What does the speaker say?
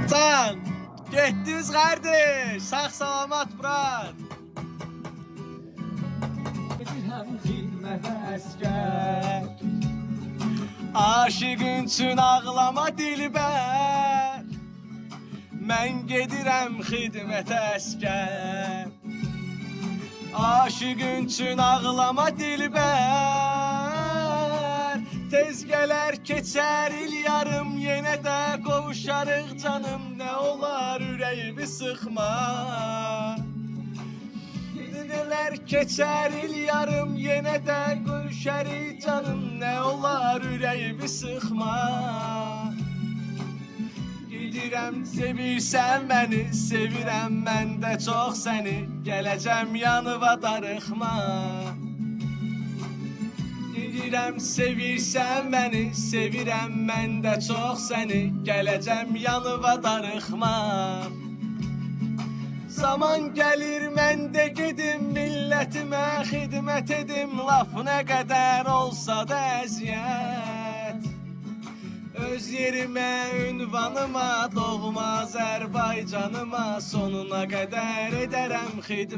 Can, getdiniz kardeş, sağ salamat bırak. Aşığın üçün ağlama dilbər, mən gedirəm xidmətə əskər. Aşığın üçün ağlama dilbər, tez gələr keçər il yarım, yenə də qovuşarıq canım, nə olar ürəyimi sıxma. Gələr keçər il yarım, yenə də görüşərik canım, nə olar ürəyimi sıxma. Gedirəm sevirsən məni, sevirəm mən də çox səni, gələcəm yanıva darıxma. Gedirəm sevirsən məni, sevirəm mən də çox səni, gələcəm yanıva darıxma. Zaman gəlir mən də gedim, millətimə xidmət edim, laf nə qədər olsa da əziyyət. Öz yerimə, ünvanıma, doğma Azərbaycanıma sonuna qədər edərəm xidmət.